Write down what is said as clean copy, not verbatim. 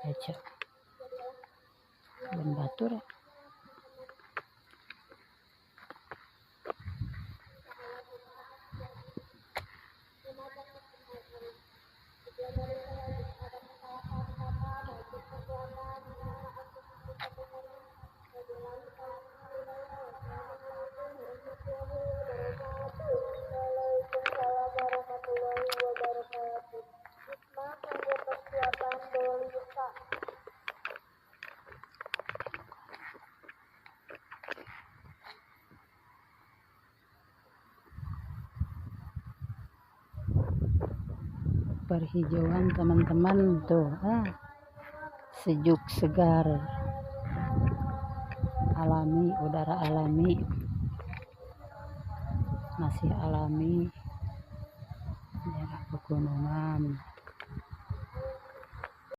aja dan batur. Perhijauan teman-teman tuh, sejuk segar, alami, udara alami, masih alami, daerah pegunungan.